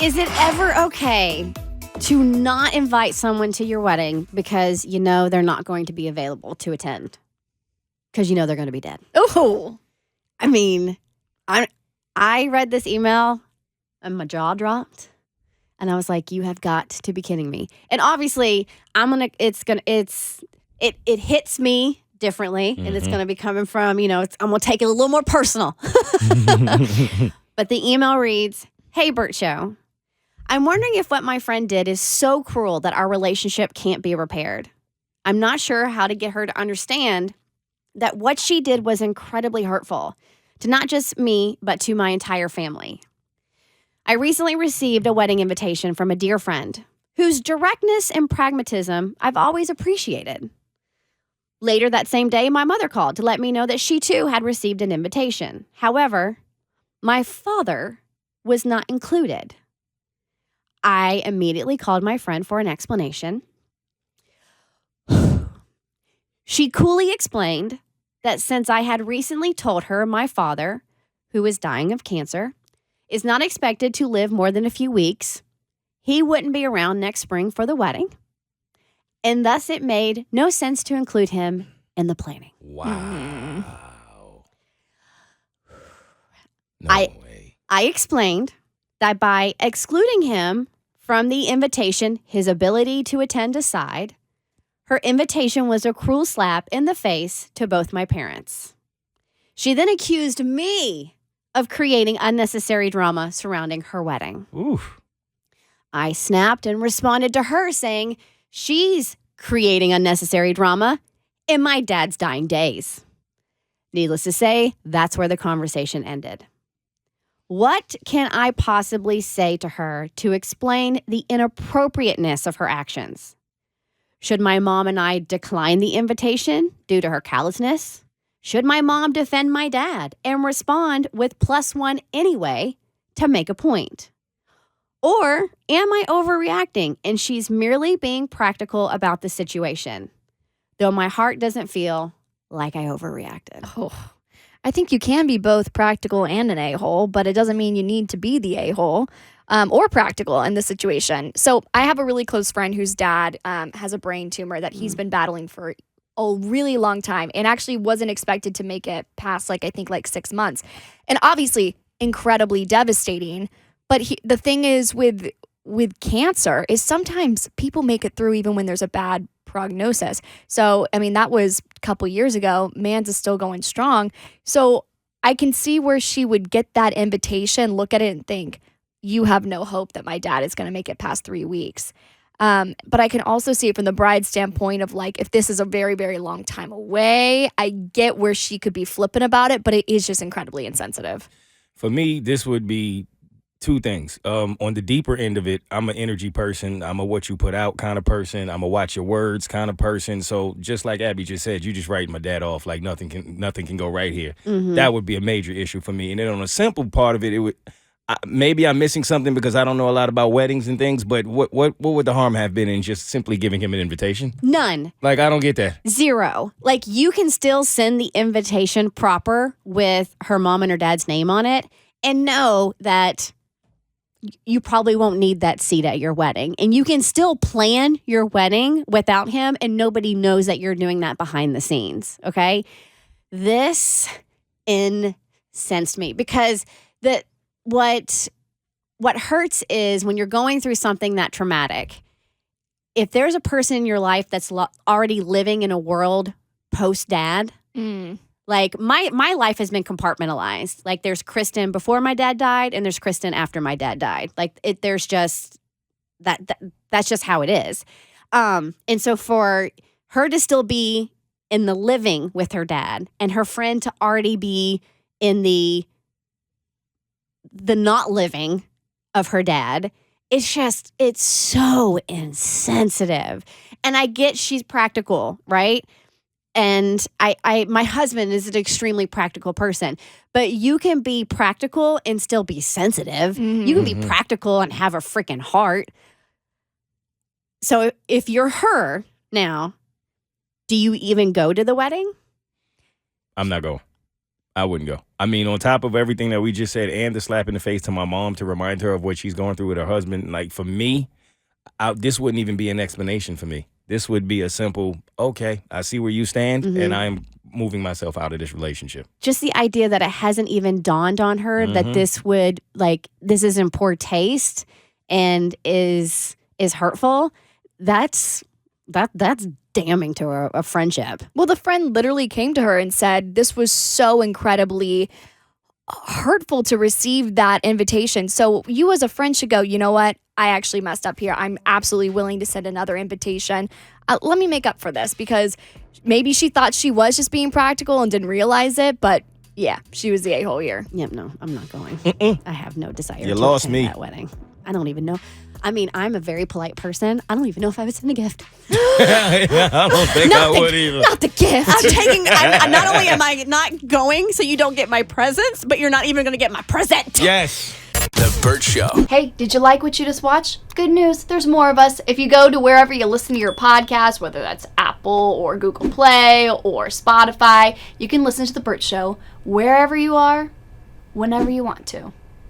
Is it ever okay to not invite someone to your wedding because you know they're not going to be available to attend? Because you know they're going to be dead. Oh, I mean, I read this email and my jaw dropped. And I was like, you have got to be kidding me. And obviously, it hits me differently. And it's going to be coming from, I'm going to take it a little more personal. But the email reads, "Hey, Bert Show. I'm wondering if what my friend did is so cruel that our relationship can't be repaired. I'm not sure how to get her to understand that what she did was incredibly hurtful to not just me, but to my entire family. I recently received a wedding invitation from a dear friend whose directness and pragmatism I've always appreciated. Later that same day, my mother called to let me know that she too had received an invitation. However, my father was not included. I immediately called my friend for an explanation. She coolly explained that since I had recently told her my father, who is dying of cancer, is not expected to live more than a few weeks, he wouldn't be around next spring for the wedding, and thus it made no sense to include him in the planning." Wow. No way. I explained that by excluding him from the invitation, his ability to attend aside, her invitation was a cruel slap in the face to both my parents. She then accused me of creating unnecessary drama surrounding her wedding. Oof. I snapped and responded to her saying she's creating unnecessary drama in my dad's dying days. Needless to say, that's where the conversation ended. What can I possibly say to her to explain the inappropriateness of her actions? Should my mom and I decline the invitation due to her callousness? Should my mom defend my dad and respond with +1 anyway to make a point? Or am I overreacting and she's merely being practical about the situation? Though my heart doesn't feel like I overreacted. Oh, I think you can be both practical and an a-hole, but it doesn't mean you need to be the a-hole or practical in this situation. So I have a really close friend whose dad has a brain tumor that he's been battling for a really long time and actually wasn't expected to make it past I think 6 months. And obviously incredibly devastating. But the thing is with cancer is sometimes people make it through even when there's a bad prognosis. So, I mean, that was a couple years ago. Mans is still going strong. So I can see where she would get that invitation, look at it and think, you have no hope that my dad is going to make it past 3 weeks. But I can also see it from the bride's standpoint of if this is a very, very long time away, I get where she could be flippant about it, but it is just incredibly insensitive. For me, this would be two things. On the deeper end of it, I'm an energy person. I'm a what you put out kind of person. I'm a watch your words kind of person. So just like Abby just said, you just writing my dad off like nothing can go right here. Mm-hmm. That would be a major issue for me. And then on a simple part of it, maybe I'm missing something because I don't know a lot about weddings and things. But what would the harm have been in just simply giving him an invitation? None. I don't get that. 0. You can still send the invitation proper with her mom and her dad's name on it and know that you probably won't need that seat at your wedding. And you can still plan your wedding without him, and nobody knows that you're doing that behind the scenes, okay? This incensed me because what hurts is when you're going through something that traumatic, if there's a person in your life that's already living in a world post-dad, my life has been compartmentalized. There's Kristen before my dad died, and there's Kristen after my dad died. There's just that's just how it is. And so for her to still be in the living with her dad, and her friend to already be in the not living of her dad, it's so insensitive. And I get she's practical, right? And my husband is an extremely practical person, but you can be practical and still be sensitive. Mm-hmm. You can be practical and have a freaking heart. So if you're her now, do you even go to the wedding? I'm not going. I wouldn't go. I mean, on top of everything that we just said and the slap in the face to my mom to remind her of what she's going through with her husband, like for me, this wouldn't even be an explanation for me. This would be a simple, okay, I see where you stand, and I'm moving myself out of this relationship. Just the idea that it hasn't even dawned on her that this would, like, this is in poor taste and is hurtful, that's damning to a friendship. Well, the friend literally came to her and said this was so incredibly hurtful to receive that invitation. So you as a friend should go, you know what? I actually messed up here. I'm absolutely willing to send another invitation. Let me make up for this, because maybe she thought she was just being practical and didn't realize it. But yeah, she was the a-hole here. Yep, no, I'm not going. I have no desire You to lost attend me. that wedding. I don't even know. I mean, I'm a very polite person. I don't even know if I would send a gift. I don't think I would either. Not the gift. Not only am I not going so you don't get my presents, but you're not even going to get my present. Yes. The Bert Show. Hey, did you like what you just watched? Good news, there's more of us. If you go to wherever you listen to your podcast, whether that's Apple or Google Play or Spotify, you can listen to The Bert Show wherever you are, whenever you want to.